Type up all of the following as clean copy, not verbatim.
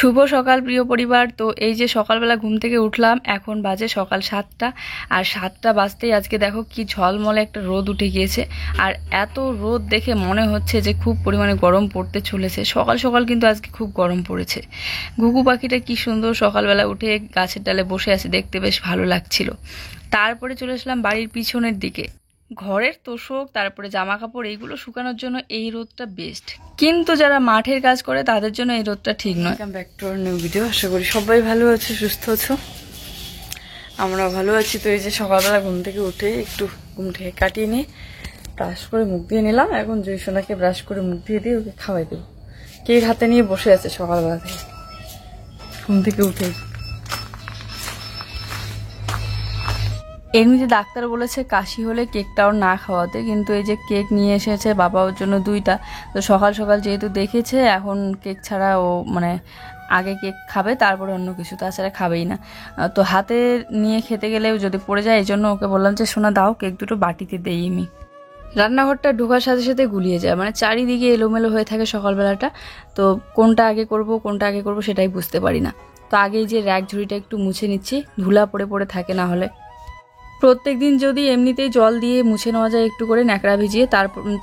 শুভ সকাল প্রিয় পরিবার। তো এই যে সকালবেলা ঘুম থেকে উঠলাম, এখন বাজে সকাল 7টা। আর 7টা বাজতেই আজকে দেখো কি ঝলমলে একটা রোদ উঠে গিয়েছে। আর এত রোদ দেখে মনে হচ্ছে যে খুব পরিমাণে গরম পড়তে চলেছে। সকাল সকাল কিন্তু আজকে খুব গরম পড়েছে। ঘুঘু পাখিটা কি সুন্দর সকালবেলা উঠে গাছের ডালে বসে আছে, দেখতে বেশ ভালো লাগছিল। তারপরে চলে আসলাম বাড়ির পিছনের দিকে। ঘরের তোষক তারপরে জামা কাপড় এইগুলো শুকানোর জন্য এই রোদটা বেস্ট, কিন্তু যারা মাঠের কাজ করে তাদের জন্য এই রোদটা ঠিক নয়। Welcome back to our new video. আশা করি সবাই ভালো আছো, সুস্থ আছো, আমরা ভালো আছি। তো এই যে সকালবেলা ঘুম থেকে উঠে একটু ঘুম থেকে কাটিয়ে নিয়ে ব্রাশ করে মুখ দিয়ে নিলাম। এখন জয়সোনাকে ব্রাশ করে মুখ দিয়ে দিয়ে ওকে খাওয়াই দেবো। কেক হাতে নিয়ে বসে আছে সকালবেলা থেকে ঘুম থেকে উঠে। এমনিতে ডাক্তার বলেছে কাশি হলে কেকটাও না খাওয়াতে, কিন্তু এই যে কেক নিয়ে এসেছে বাবা ওর জন্য 2টা। তো সকাল সকাল যেহেতু দেখেছে এখন কেক ছাড়া ও মানে আগে কেক খাবে তারপরে অন্য কিছু, তাছাড়া খাবেই না। তো হাতে নিয়ে খেতে গেলেও যদি পড়ে যায়, এই জন্য ওকে বললাম যে সোনা দাও কেক দুটো বাটিতে দেই। আমি রান্নাঘরটা ঢোকার সাথে সাথে গুলিয়ে যায়, মানে চারিদিকে এলোমেলো হয়ে থাকে সকালবেলাটা। তো কোনটা আগে করব সেটাই বুঝতে পারি না। তো আগেই যে র্যাক ঝুড়িটা একটু মুছে নিচ্ছি, ধুলা পড়ে পড়ে থাকে না হলে। প্রত্যেক দিন যদি এমনিতেই জল দিয়ে মুছে নেওয়া যায় একটু করে ন্যাকড়া ভিজিয়ে,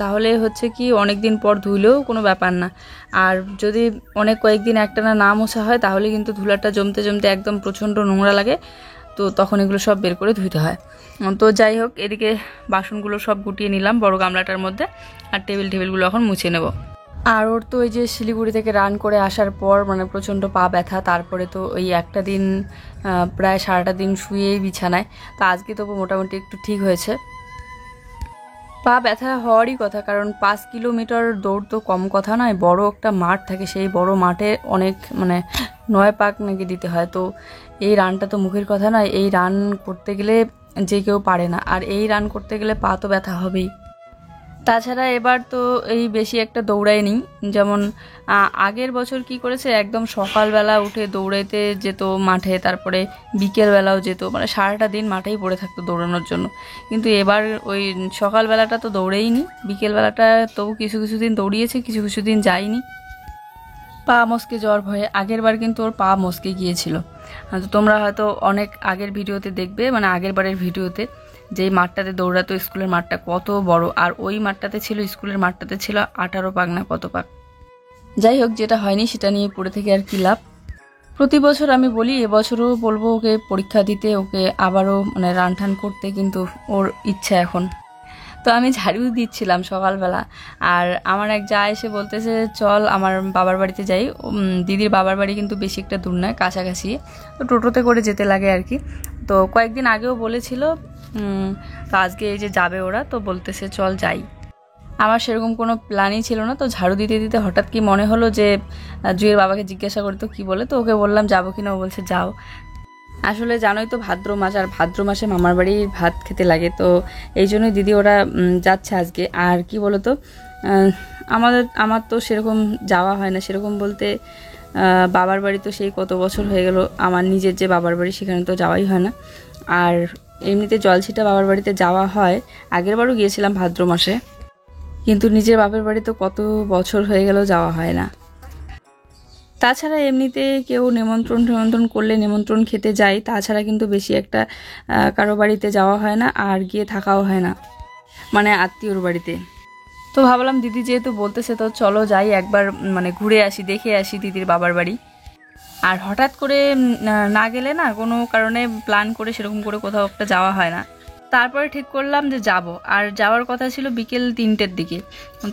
তাহলে হচ্ছে কি অনেক দিন পর ধুইলেও কোনো ব্যাপার না। আর যদি অনেক কয়েকদিন একটানা না মোছা হয় তাহলে কিন্তু ধুলাটা জমতে জমতে একদম প্রচণ্ড নোংরা লাগে। তো তখন এগুলো সব বের করে ধুইতে হয়। তো যাই হোক, এদিকে বাসনগুলো সব গুটিয়ে নিলাম বড় গামলাটার মধ্যে, আর টেবিলগুলো এখন মুছে নেব। আর ওর তো ওই যে শিলিগুড়ি থেকে রান করে আসার পর মানে প্রচণ্ড পা ব্যথা, তারপরে তো ওই একটা দিন প্রায় সারাটা দিন শুয়েই বিছানায়। তো আজকে তবু মোটামুটি একটু ঠিক হয়েছে। পা ব্যথা হওয়ারই কথা, কারণ 5 কিলোমিটার দৌড় তো কম কথা নয়। বড় একটা মাঠ থাকে, সেই বড় মাঠে অনেক মানে 9 পাক নাকি দিতে হয়। তো এই রানটা তো মুখের কথা নয়, এই রান করতে গেলে যে কেউ পারে না, আর এই রান করতে গেলে পা তো ব্যথা হবেই। তাছাড়া এবার তো এই বেশি একটা দৌড়ায়নি। যেমন আগের বছর কি করেছে, একদম সকালবেলা উঠে দৌড়াইতে যেত মাঠে, তারপরে বিকেলবেলাও যেত, মানে সারাটা দিন মাঠেই পড়ে থাকতো দৌড়ানোর জন্য। কিন্তু এবার ওই সকালবেলাটা তো দৌড়েইনি, বিকেলবেলাটা তবু কিছু কিছু দিন দৌড়িয়েছে, কিছু কিছু দিন যায়নি পা মস্কে যাওয়ার ভয়ে। আগের বার কিন্তু ওর পা মস্কে গিয়েছিল। তো তোমরা হয়তো অনেক আগের ভিডিওতে দেখবে, মানে আগের বারের ভিডিওতে, যেই মাঠটাতে দৌড়াতো স্কুলের মাঠটা কত বড়, আর ওই মাঠটাতে ছিল, স্কুলের মাঠটাতে ছিল 18 পাক না কত পাক। যাই হোক, যেটা হয়নি সেটা নিয়ে পড়ে থেকে আর কি লাভ। প্রতি বছর আমি বলি, এবছরও বলবো ওকে পরীক্ষা দিতে, ওকে আবারও মানে রান টান করতে, কিন্তু ওর ইচ্ছা এখন। তো আমি ঝাড়ু দিচ্ছিলাম সকালবেলা, আর আমার এক যা এসে বলতেছে চল আমার বাবার বাড়িতে যাই। দিদির বাবার বাড়ি কিন্তু বেশি একটা দূর নয়, কাছাকাছি। তো টোটোতে করে যেতে লাগে আর কি। তো কয়েকদিন আগেও বলেছিল, তো আজকে এই যে যাবে ওরা, তো বলতেছে চল যাই। আমার সেরকম কোনো প্ল্যানই ছিল না। তো ঝাড়ু দিতে দিতে হঠাৎ কি মনে হলো যে জুয়ের বাবাকে জিজ্ঞাসা করি তো কি বলে। তো ওকে বললাম যাবো কিনা, ও বলছে যাও। আসলে জানোই তো ভাদ্র মাস, আর ভাদ্র মাসে মামার বাড়ি ভাত খেতে লাগে। তো এই জন্যই দিদি ওরা যাচ্ছে আজকে। আর কি বলতো, আমার তো সেরকম যাওয়া হয় না। সেরকম বলতে বাবার বাড়ি তো সেই কত বছর হয়ে গেল, আমার নিজের যে বাবার বাড়ি সেখানে তো যাওয়াই হয় না। আর এমনিতে জলছিটা বাবার বাড়িতে যাওয়া হয়, আগের বারও গিয়েছিলাম ভাদ্র মাসে, কিন্তু নিজের বাপের বাড়ি তো কত বছর হয়ে গেল যাওয়া হয় না। তাছাড়া এমনিতে কেউ নিমন্ত্রণ করলে নিমন্ত্রণ খেতে যাই, তাছাড়া কিন্তু বেশি একটা কারো বাড়িতে যাওয়া হয় না, আর গিয়ে থাকাও হয় না, মানে আত্মীয়র বাড়িতে। তো ভাবলাম দিদি যেহেতু বলতেছে তো চলো যাই একবার, মানে ঘুরে আসি, দেখে আসি দিদির বাবার বাড়ি। আর হঠাৎ করে না গেলে না, কোনো কারণে প্ল্যান করে সেরকম করে কোথাও একটা যাওয়া হয় না। তারপরে ঠিক করলাম যে যাব, আর যাওয়ার কথা ছিল বিকেল 3টের দিকে।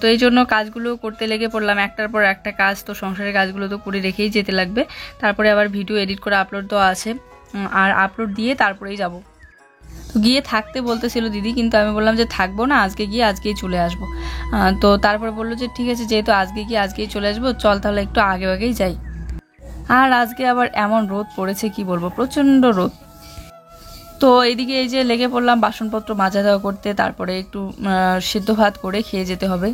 তো এই জন্য কাজগুলো করতে লেগে পড়লাম, একটার পর একটা কাজ। তো সংসারের কাজগুলো তো করে রেখেই যেতে লাগবে, তারপরে আবার ভিডিও এডিট করে আপলোড দেওয়া আছে, আর আপলোড দিয়ে তারপরেই যাব। তো গিয়ে থাকতে বলতেছিল দিদি, কিন্তু আমি বললাম যে থাকবো না, আজকে গিয়ে আজকেই চলে আসবো। তো তারপরে বললো যে ঠিক আছে, যেহেতু আজকে গিয়ে আজকেই চলে আসবো, চল তাহলে একটু আগেই যাই। আর আজকে আবার এমন রোদ পড়েছে কি বলবো, প্রচণ্ড রোদ। তো এইদিকে এই যে লেগে পড়লাম বাসনপত্র মাজা দেওয়া করতে, তারপরে একটু সিদ্ধ ভাত করে খেয়ে যেতে হবে।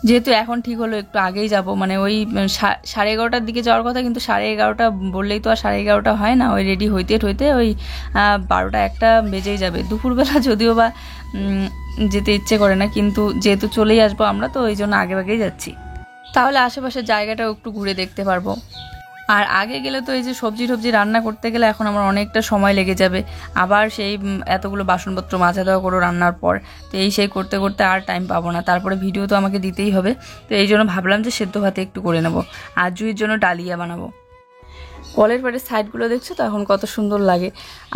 যেহেতু এখন ঠিক হলো একটু আগেই যাব, মানে ওই 11:30টার দিকে যাওয়ার কথা, কিন্তু 11:30 বললেই তো আর 11:30 হয় না। ওই রেডি হইতে হইতে ওই 12টা-1টা বেজেই যাবে। দুপুরবেলা যদিও বা যেতে ইচ্ছে করে না, কিন্তু যেহেতু চলেই আসবো আমরা, তো ওই জন্য আগেই যাচ্ছি। তাহলে আশেপাশের জায়গাটাও একটু ঘুরে দেখতে পারবো। আর আগে গেলে তো এই যে সবজি টবজি রান্না করতে গেলে এখন আমার অনেকটা সময় লেগে যাবে, আবার সেই এতগুলো বাসনপত্র মাজা দেওয়া করো রান্নার পর, তো এই সেই করতে করতে আর টাইম পাবো না, তারপরে ভিডিও তো আমাকে দিতেই হবে। তো এই জন্য ভাবলাম যে সেদ্ধ ভাতে একটু করে নেবো, আর জুইয়ের জন্য ডালিয়া বানাবো। কলের পাড়ের সাইডগুলো দেখছো তো এখন কত সুন্দর লাগে,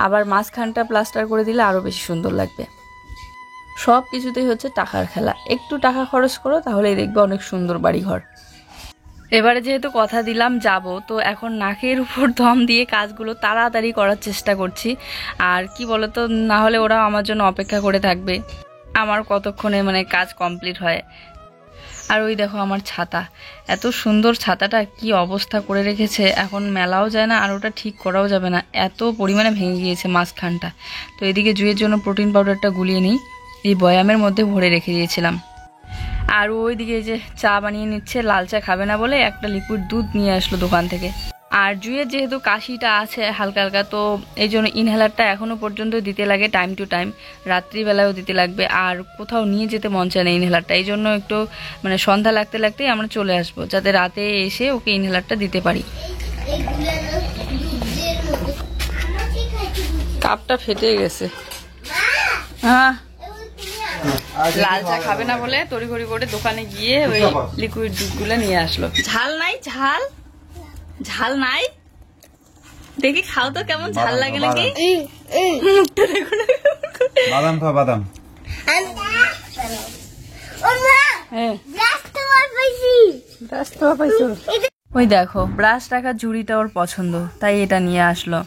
আবার মাঝখানটা প্লাস্টার করে দিলে আরও বেশি সুন্দর লাগবে। সব কিছুতেই হচ্ছে টাকার খেলা, একটু টাকা খরচ করো তাহলেই দেখবে অনেক সুন্দর বাড়িঘর। এবারে যেহেতু কথা দিলাম যাব, তো এখন নাকের উপর দম দিয়ে কাজগুলো তাড়াতাড়ি করার চেষ্টা করছি। আর কি বলতো, না হলে ওরা আমার জন্য অপেক্ষা করে থাকবে, আমার কতক্ষণে মানে কাজ কমপ্লিট হয়। আর ওই দেখো আমার ছাতা, এত সুন্দর ছাতাটা কি অবস্থা করে রেখেছে, এখন মেলাও যায় না আর ওটা ঠিক করাও যাবে না, এত পরিমাণে ভেঙে গিয়েছে মাঝখানটা। তো এদিকে জুইয়ের জন্য প্রোটিন পাউডারটা গুলিয়ে নিই, এই বয়ামের মধ্যে ভরে রেখে দিয়েছিলাম। আর ওইদিকে যে চা বানিয়ে নিচ্ছে, লাল চা খাবে না বলে একটা লিকুইড দুধ নিয়ে আসলো দোকান থেকে। আর জুইয়ের যেহেতু কাশিটা আছে হালকা হালকা, তো এই জন্য ইনহেলারটা এখনও পর্যন্ত দিতে লাগে টাইম টু টাইম, রাত্রিবেলায়ও দিতে লাগবে। আর কোথাও নিয়ে যেতে মন চায় না ইনহেলারটা, এই জন্য একটু মানে সন্ধ্যা লাগতে লাগতেই আমরা চলে আসবো, যাতে রাতে এসে ওকে ইনহেলারটা দিতে পারি। কাপটা ফেটে গেছে। হ্যাঁ, লাল চা খাবে না বলে তড়িঘড়ি করে দোকানে গিয়ে ওই লিকুইড দুধগুলো নিয়ে আসলো। ঝাল নাই, ঝাল ঝাল নাই, দেখি খাও তো কেমন ঝাল লাগে নাকি। মুখটা দেখো না, বাদাম খাও বাদাম। ওই দেখো ব্রাশ রাখার ঝুড়িটা ওর পছন্দ, তাই এটা নিয়ে আসলো।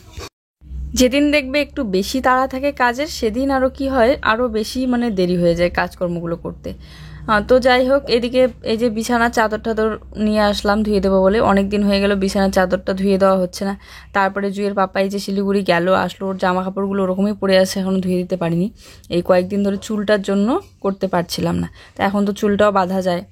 যেদিন দেখবে একটু বেশি তাড়া থাকে কাজের, সেদিন আরও কি হয়, আরও বেশি মানে দেরি হয়ে যায় কাজকর্মগুলো করতে। তো যাই হোক, এদিকে এই যে বিছানার চাদর টাদর নিয়ে আসলাম ধুয়ে দেবো বলে, অনেক দিন হয়ে গেল বিছানার চাদরটা ধুয়ে দেওয়া হচ্ছে না। তারপরে জুইয়ের পাপা এই যে শিলিগুড়ি গেল আসলো, ওর জামা কাপড়গুলো ওরকমই পড়ে আছে, এখনও ধুয়ে দিতে পারিনি। এই কয়েকদিন ধরে চুলটার জন্য করতে পারছিলাম না, তো এখন তো চুলটাও বাঁধা যায়।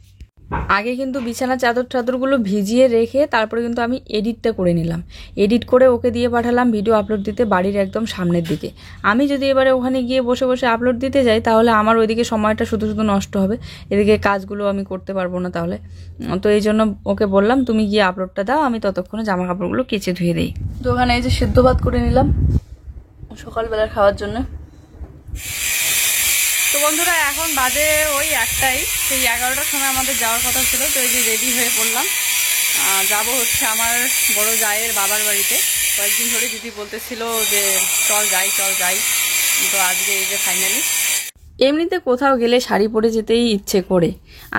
আগে কিন্তু বিছানা চাদরগুলো ভিজিয়ে রেখে তারপরে কিন্তু আমি এডিটটা করে নিলাম, এডিট করে ওকে দিয়ে পাঠালাম ভিডিও আপলোড দিতে বাড়ির একদম সামনের দিকে। আমি যদি এবারে ওখানে গিয়ে বসে বসে আপলোড দিতে যাই তাহলে আমার ওইদিকে সময়টা শুধু শুধু নষ্ট হবে, এদিকে কাজগুলো আমি করতে পারবো না তাহলে। তো এই জন্য ওকে বললাম তুমি গিয়ে আপলোডটা দাও, আমি ততক্ষণে জামা কাপড়গুলো কেচে ধুয়ে দিই। তো ওখানে এই যে সিদ্ধ ভাত করে নিলাম সকালবেলা খাওয়ার জন্য। তো বন্ধুরা এখন বাজে ওই একটাই, সেই 11টার সময় আমাদের যাওয়ার কথা ছিল। তো এই যে রেডি হয়ে পড়লাম, যাব হচ্ছে আমার বড় জায়ের বাবার বাড়িতে। কয়েকদিন ধরে দিদি বলতেছিল যে চল যাই চল যাই, তো আজকে এই যে ফাইনালি। এমনিতে কোথাও গেলে শাড়ি পরে যেতেই ইচ্ছে করে,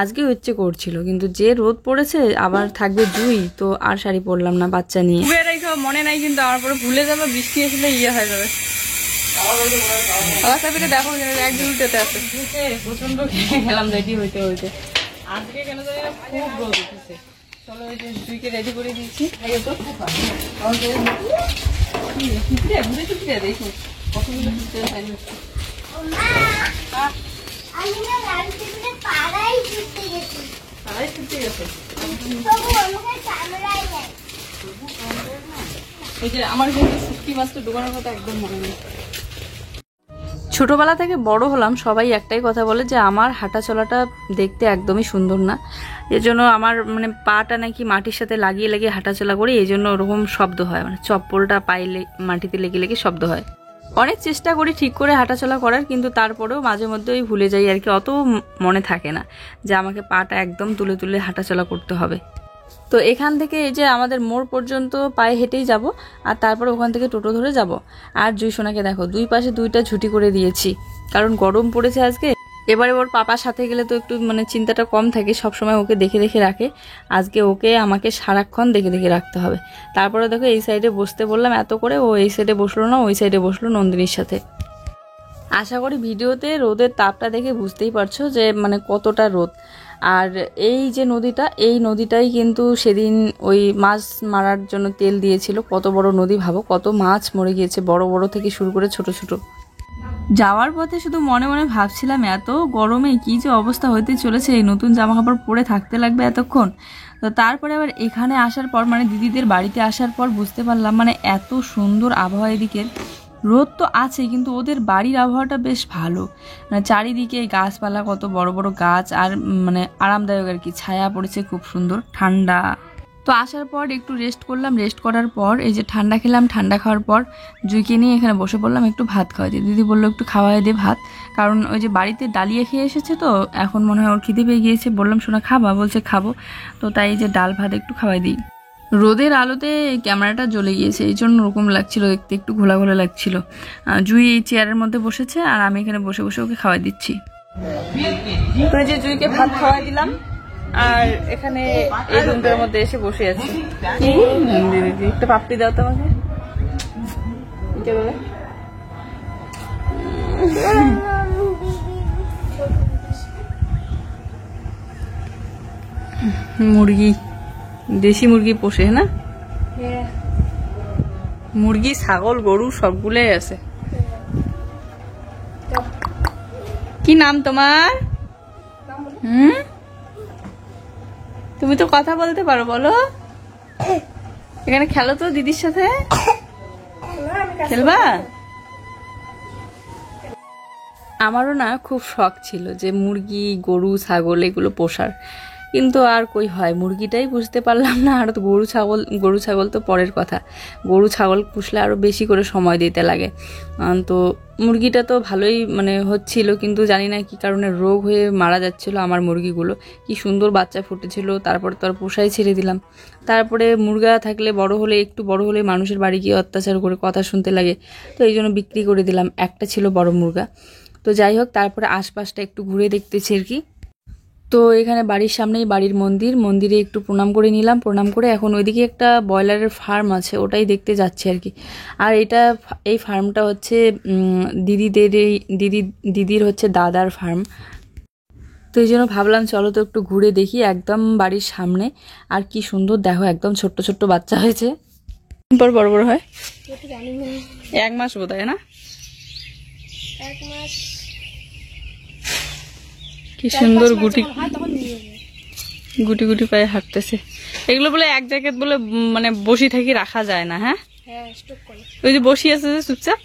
আজকেও ইচ্ছে করছিল, কিন্তু যে রোদ পড়েছে আবার থাকবে জুই, তো আর শাড়ি পরলাম না বাচ্চা নিয়ে। মনে নাই কিন্তু আমার পরে ভুলে যাবে, বৃষ্টি আসলে ইয়ে হয়ে যাবে। দেখো একদিন উঠেতে আছে প্রচন্ড খেলাম রেডি হইতে হইতে, আজকে কেন জানি না খুব রোদ উঠেছে। চলো ওই যে দুইকে রেডি করে দিয়েছি, দেখি কতগুলো আমার কিন্তু শুটকি মাছটা দোকানের কথা একদম মনে নেই। ছোটবেলা থেকে বড় হলাম, সবাই একটাই কথা বলে যে আমার হাঁটা চলাটা দেখতে একদমই সুন্দর না, এজন্য আমার মানে পাটা নাকি মাটির সাথে লাগিয়ে লেগে হাঁটাচলা করি, এই জন্য ওরকম শব্দ হয়, মানে চপ্পলটা পায়ে মাটিতে লেগে লেগে শব্দ হয়। অনেক চেষ্টা করি ঠিক করে হাঁটাচলা করার, কিন্তু তারপরেও মাঝে মধ্যে ওই ভুলে যাই আর কি, অত মনে থাকে না যে আমাকে পাটা একদম তুলে তুলে হাঁটাচলা করতে হবে। তো এখান থেকে এই যে আমাদের মোড় পর্যন্ত পায়ে হেঁটেই যাব, আর তারপরে ওখান থেকে টোটো ধরে যাব। আর জুই সোনাকে দেখো দুই পাশে দুইটা ঝুঁটি করে দিয়েছি, কারণ গরম পড়েছে আজকে। এবারে ওর পাপার সাথে গেলে তো একটু মানে চিন্তাটা কম থাকে, সবসময় ওকে দেখে দেখে রাখে, আজকে ওকে আমাকে সারাক্ষণ দেখে দেখে রাখতে হবে। তারপরে দেখো এই সাইডে বসতে বললাম এত করে, ও এই সাইডে বসলো না, ওই সাইডে বসলো নন্দিনীর সাথে। আশা করি ভিডিওতে রোদের তাপটা দেখে বুঝতেই পারছো যে মানে কতটা রোদ। আর এই যে নদীটা, এই নদীটাই কিন্তু সেদিন ওই মাছ মারার জন্য তেল দিয়েছিল, কত বড় নদী ভাবো, কত মাছ মরে গিয়েছে, বড় বড় থেকে শুরু করে ছোট ছোট। যাওয়ার পথে শুধু মনে মনে ভাবছিলাম এত গরমে কি যে অবস্থা হইতে চলেছে, এই নতুন জামা কাপড় পরে থাকতে লাগবে এতক্ষণ। তো তারপরে আবার এখানে আসার পর মানে দিদিদের বাড়িতে আসার পর বুঝতে পারলাম মানে এত সুন্দর আবহাওয়া এদিকের। রোদ তো আছে কিন্তু ওদের বাড়ির আবহাওয়াটা বেশ ভালো, মানে চারিদিকে গাছপালা, কত বড় বড় গাছ, আর মানে আরামদায়ক আর কি, ছায়া পড়েছে খুব সুন্দর ঠান্ডা। তো আসার পর একটু রেস্ট করলাম, রেস্ট করার পর এই যে ঠান্ডা খেলাম, ঠান্ডা খাওয়ার পর জুইকে নিয়ে এখানে বসে পড়লাম একটু ভাত খাওয়াই দিই। দিদি বললো একটু খাওয়াই দে ভাত, কারণ ওই যে বাড়িতে ডালিয়ে খেয়ে এসেছে তো এখন মনে হয় ওর খিদে পেয়ে গিয়েছে। বললাম শোনা খাবা, বলছে খাবো, তো তাই এই যে ডাল ভাত একটু খাওয়াই দিই। রোদের আলোতে ক্যামেরাটা জ্বলে গিয়েছে, এই জন্য ওরকম লাগছিল দেখতে, একটু ঘোলা ঘোলা লাগছিল। জুই এই চেয়ারের মধ্যে বসেছে আর আমি এখানে বসে বসে ওকে খাওয়াই দিচ্ছি। তো এই যে জুইকে ভাত খাওয়াই দিলাম আর এখানে এই রুমটার মধ্যে এসে বসে আছি। দিদি একটা পাপড়ি দাও তো আমাকে, মুরগি, দেশি মুরগি পোষে না? মুরগি, ছাগল, গরু সবগুলোই আছে। কি নাম তোমার? তুমি তো কথা বলতে পারো, বলো। এখানে খেলো তো দিদির সাথে, খেলবা? আমারও না খুব শখ ছিল যে মুরগি, গরু, ছাগল এগুলো পোষার, কিন্তু আর কই হয়, মুরগিটাই বুঝতে পারলাম না। আর তো গরু ছাগল তো পরের কথা, গরু ছাগল পুষলে আরও বেশি করে সময় দিতে লাগে। তো মুরগিটা তো ভালোই মানে হচ্ছিল, কিন্তু জানি না কি কারণে রোগ হয়ে মারা যাচ্ছিল আমার মুরগিগুলো। কি সুন্দর বাচ্চা ফুটেছিল, তারপর তো আর পোষাই ছেড়ে দিলাম। তারপরে মুরগা থাকলে একটু বড় হলে মানুষের বাড়ি গিয়ে অত্যাচার করে কথা শুনতে লাগে, তো এই জন্য বিক্রি করে দিলাম। একটা ছিল বড় মুরগা। তো যাই হোক, তারপরে আশপাশটা একটু ঘুরে দেখতেছি আর কি। তো এখানে বাড়ির সামনেই বাড়ির মন্দিরে একটু প্রণাম করে নিলাম। প্রণাম করে এখন ওইদিকে একটা ব্রয়লারের ফার্ম আছে, ওটাই দেখতে যাচ্ছি আর কি। আর এই ফার্মটা হচ্ছে দিদির হচ্ছে দাদার ফার্ম। তো এই জন্য ভাবলাম চলো তো একটু ঘুরে দেখি, একদম বাড়ির সামনে। আর কি সুন্দর দেখো, একদম ছোট্ট ছোট্ট বাচ্চা হয়েছে, পর বড় বড় হয়। 1 মাস বোধ হয় না? 1 মাস। কি সুন্দর গুটি গুটি পায়ে হাঁটতেছে। এগুলো বলে এক জায়গায় বলে মানে বসি থাকি রাখা যায় না। হ্যাঁ, ওই যে বসি আছে যে চুপচাপ,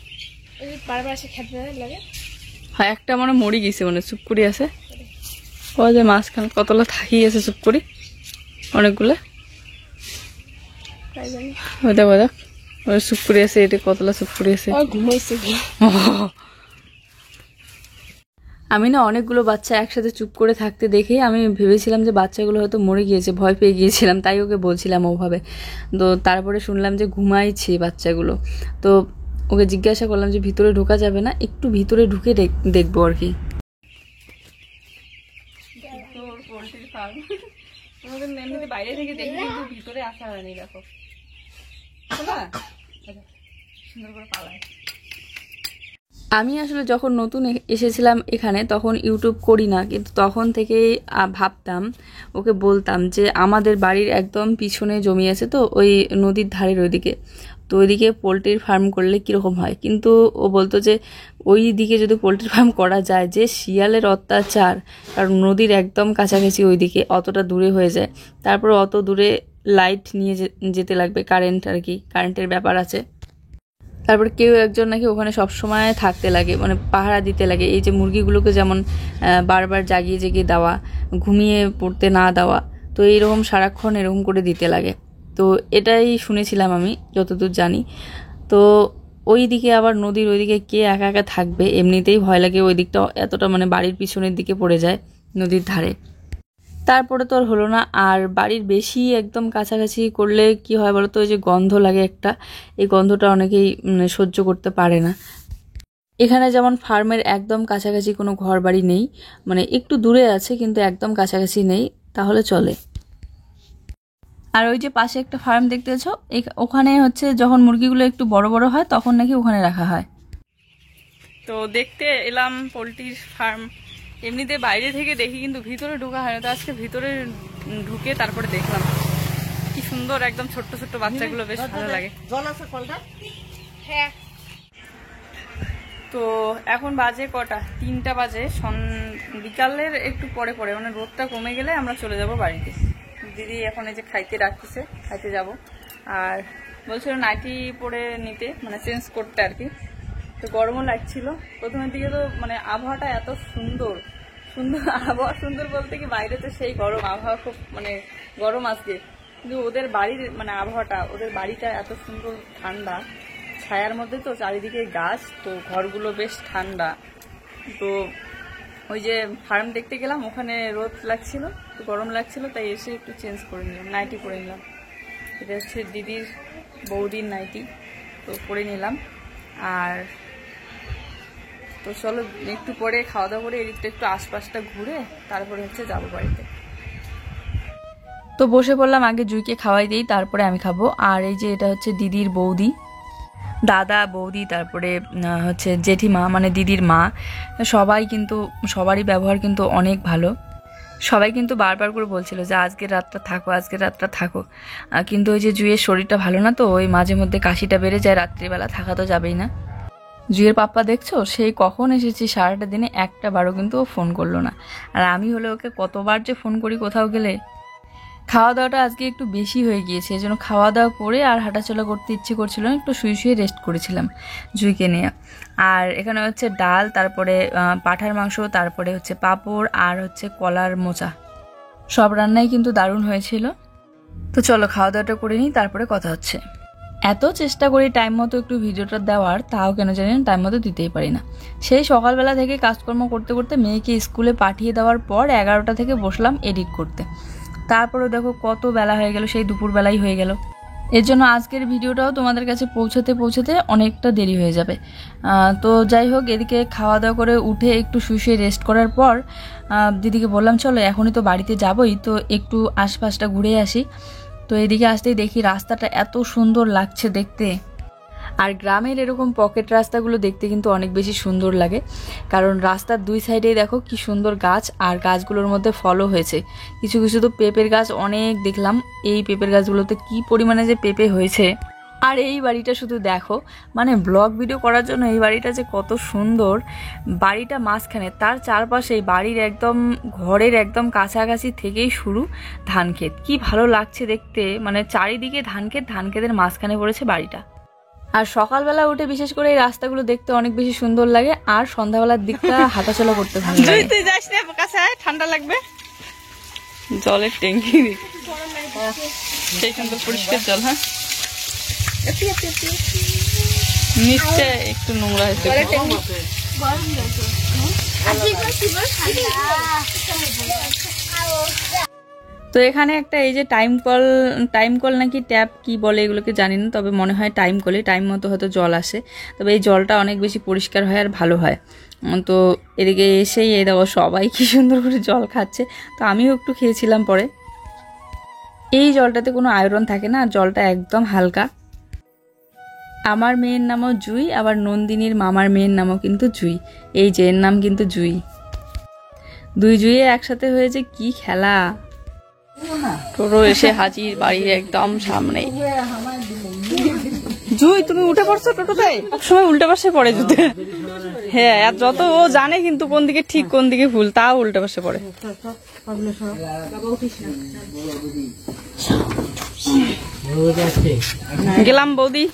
হয় একটা মনে মরি গেছে, মানে চুপ করি আছে। ও যে মাঝখানে কতলা থাকি আছে চুপ করি, অনেকগুলা চুপ করে আছে। এটা কতলা চুপ করে আছে। আমি না অনেকগুলো বাচ্চা একসাথে চুপ করে থাকতে দেখে আমি ভেবেছিলাম যে বাচ্চাগুলো হয়তো মরে গিয়েছে, ভয় পেয়ে গিয়েছিলাম, তাই ওকে বলছিলাম ওভাবে। তো তারপরে শুনলাম যে ঘুমাইছে বাচ্চাগুলো। তো ওকে জিজ্ঞাসা করলাম যে ভিতরে ঢোকা যাবে না, একটু ভিতরে ঢুকে দেখবো আর কি। বাইরে থেকে দেখি, কিন্তু ভিতরে আসা হয়নি। দেখো সুন্দর করে পালায়। আমি আসলে যখন নতুন এসেছিলাম এখানে তখন ইউটিউব করি না, কিন্তু তখন থেকেই ভাবতাম, ওকে বলতাম যে আমাদের বাড়ির একদম পিছনে জমি আছে তো ওই নদীর ধারের ওইদিকে, তো ওইদিকে পোলট্রির ফার্ম করলে কীরকম হয়। কিন্তু ও বলতো যে ওই দিকে যদি পোলট্রি ফার্ম করা যায়, যে শিয়ালের অত্যাচার, কারণ নদীর একদম কাছাকাছি ওইদিকে, অতটা দূরে হয়ে যায়, তারপর অত দূরে লাইট নিয়ে যেতে লাগবে, কারেন্ট আর কি, কারেন্টের ব্যাপার আছে। তারপর কেউ একজন নাকি ওখানে সবসময় থাকতে লাগে, মানে পাহারা দিতে লাগে। এই যে মুরগিগুলোকে যেমন বারবার জাগিয়ে জেগে দেওয়া, ঘুমিয়ে পড়তে না দেওয়া, তো এইরকম সারাক্ষণ এরকম করে দিতে লাগে। তো এটাই শুনেছিলাম আমি যতদূর জানি। তো ওই দিকে আবার নদীর ওইদিকে কে একা একা থাকবে, এমনিতেই ভয় লাগে। ওই দিকটা এতটা মানে বাড়ির পিছনের দিকে পড়ে যায় নদীর ধারে। তারপরে তো আর হলো না। আর বাড়ির বেশি একদম কাছাকাছি করলে কি হয় বলো তো, ওই যে গন্ধ লাগে একটা, এই গন্ধটা অনেকেই সহ্য করতে পারে না। এখানে যেমন ফার্মের একদম কাছাকাছি কোনো ঘর বাড়ি নেই, মানে একটু দূরে আছে কিন্তু একদম কাছাকাছি নেই, তাহলে চলে। আর ওই যে পাশে একটা ফার্ম দেখতেছ, ওখানে হচ্ছে যখন মুরগিগুলো একটু বড় বড় হয় তখন নাকি ওখানে রাখা হয়। তো দেখতে এলাম পোলট্রির ফার্ম, এমনিতে বাইরে থেকে দেখি কিন্তু ভিতরে ঢোকা হয় না। তো আজকে ভিতরে ঢুকে তারপরে দেখলাম কি সুন্দর, একদম ছোট্ট ছোট্ট বাচ্চাগুলো, বেশ ভালো লাগে। হ্যাঁ। তো এখন বাজে কটা, 3টা বাজে, বিকালের একটু পরে মানে রোদটা কমে গেলে আমরা চলে যাব বাড়িতে। দিদি এখন এই যে খাইতে রাখতেছে, খাইতে যাব। আর বলছিল নাইটি পরে নিতে, মানে চেঞ্জ করতে আর কি। তো গরমও লাগছিল প্রথমের দিকে, তো মানে আবহাওয়াটা এত সুন্দর আবহাওয়া, সুন্দর বলতে কি বাইরে তো সেই গরম, আবহাওয়া খুব মানে গরম আজকে। কিন্তু ওদের বাড়ির মানে আবহাওয়াটা, ওদের বাড়িটা এত সুন্দর ঠান্ডা, ছায়ার মধ্যে তো চারিদিকে গাছ, তো ঘরগুলো বেশ ঠান্ডা। তো ওই যে ফার্ম দেখতে গেলাম, ওখানে রোদ লাগছিল, একটু গরম লাগছিল, তাই এসে একটু চেঞ্জ করে নিলাম, নাইটি পরে নিলাম। এটা হচ্ছে দিদির বৌদির নাইটি, তো পরে নিলাম। আর তো চলো একটু পরে খাওয়া দাওয়া করে এদিকটা একটু আশপাশটা ঘুরে তারপরে হচ্ছে যাবো বাড়িতে। তো বসে পড়লাম, আগে জুইকে খাওয়াই দিই, তারপরে আমি খাবো। আর এই যে এটা হচ্ছে দিদির বৌদি, দাদা বৌদি, তারপরে হচ্ছে জেঠিমা মানে দিদির মা, সবাই কিন্তু সবারই ব্যবহার কিন্তু অনেক ভালো। সবাই কিন্তু বারবার করে বলছিল যে আজকের রাতটা থাকো, আজকের রাতটা থাকো। কিন্তু ওই যে জুইয়ের শরীরটা ভালো না, তো ওই মাঝে মধ্যে কাশিটা বেড়ে যায়, রাত্রিবেলা থাকা তো যাবেই না। জুইয়ের পাপ্পা দেখছো, সেই কখন এসেছি, সারাটা দিনে একটা বারও কিন্তু ও ফোন করলো না। আর আমি হলে ওকে কতবার যে ফোন করি কোথাও গেলে। খাওয়া দাওয়াটা আজকে একটু বেশি হয়ে গিয়েছে, এই জন্য খাওয়া দাওয়া করে আর হাঁটাচলা করতে ইচ্ছে করছিল না, একটু শুয়ে শুয়ে রেস্ট করেছিলাম জুইকে নিয়ে। আর এখানে হচ্ছে ডাল, তারপরে পাঁঠার মাংস, তারপরে হচ্ছে পাঁপড়, আর হচ্ছে কলার মোচা। সব রান্নাই কিন্তু দারুণ হয়েছিল। তো চলো খাওয়া দাওয়াটা করে নিই, তারপরে কথা হচ্ছে। এত চেষ্টা করি টাইম মতো একটু ভিডিওটা দেওয়ার, তাও কেন জানি না টাইম মতো দিতেই পারি না। সেই সকালবেলা থেকে কাজকর্ম করতে করতে মেয়েকে স্কুলে পাঠিয়ে দেওয়ার পর 11টা থেকে বসলাম এডিট করতে। তারপরে দেখো কত বেলা হয়ে গেল, সেই দুপুরবেলাই হয়ে গেল। এর জন্য আজকের ভিডিওটাও তোমাদের কাছে পৌঁছাতে পৌঁছাতে অনেকটা দেরি হয়ে যাবে। তো যাই হোক, এদিকে খাওয়া দাওয়া করে উঠে একটু শুয়ে রেস্ট করার পর দিদিকে বললাম চলো এখনই তো বাড়িতে যাবই, তো একটু আশপাশটা ঘুরে আসি। তো এদিকে আসতেই দেখি রাস্তাটা এত সুন্দর লাগছে দেখতে। আর গ্রামের এরকম পকেট রাস্তাগুলো দেখতে কিন্তু অনেক বেশি সুন্দর লাগে, কারণ রাস্তার দুই সাইডেই দেখো কি সুন্দর গাছ, আর গাছগুলোর মধ্যে ফলও হয়েছে। কিছু কিছু তো পেঁপের গাছ অনেক দেখলাম, এই পেঁপের গাছগুলোতে কি পরিমাণে যে পেঁপে হয়েছে। আর এই বাড়িটা শুধু দেখো, মানে ব্লগ ভিডিও করার জন্য এই বাড়িটা যে কত সুন্দর। বাড়িটা মাঝখানে, তার চারপাশে বাড়ির একদম ঘরের একদম কাছাকাছি থেকেই শুরু ধান ক্ষেত। কি ভালো লাগছে দেখতে, মানে চারিদিকে ধান ক্ষেত, ধান ক্ষেতের মাঝখানে পড়েছে বাড়িটা। আর সকালবেলা উঠে বিশেষ করে এই রাস্তাগুলো দেখতে অনেক বেশি সুন্দর লাগে, আর সন্ধ্যাবেলার দিকটা হাঁটাচলা করতে ভালো লাগে। তুই যাস না কাছায়, ঠান্ডা লাগবে। জলের ট্যাঙ্কি সেই সুন্দর পরিষ্কার জল। হ্যাঁ নিচে একটু নোংরা হয়েছে। তো এখানে একটা এই যে টাইম কল নাকি ট্যাপ কি বলে এগুলোকে জানি না, তবে মনে হয় টাইম কলে টাইম মতো হয়তো জল আসে, তবে এই জলটা অনেক বেশি পরিষ্কার হয় আর ভালো হয়। তো এদিকে এসেই এই দেখো সবাই কি সুন্দর করে জল খাচ্ছে, তো আমিও একটু খেয়েছিলাম পরে। এই জলটাতে কোনো আয়রন থাকে না, আর জলটা একদম হালকা। আমার মেয়ের নামও জুই, আবার নন্দিনীর মামার মেয়ের নামও কিন্তু জুই। এই যে এর নাম কিন্তু জুই। দুই জুইয়ে একসাথে হয়েছে কি খেলা। টোটো এসে হাজির বাড়ির একদম সামনে। জুই তুমি উঠে পড়ছো টোটোতে? সবসময় উল্টে পাশে পড়ে জুতে। হ্যাঁ, আর যত ও জানে কিন্তু কোন দিকে ঠিক কোন দিকে ভুল, তাও উল্টে পাশে পড়ে। গেলাম বৌদি।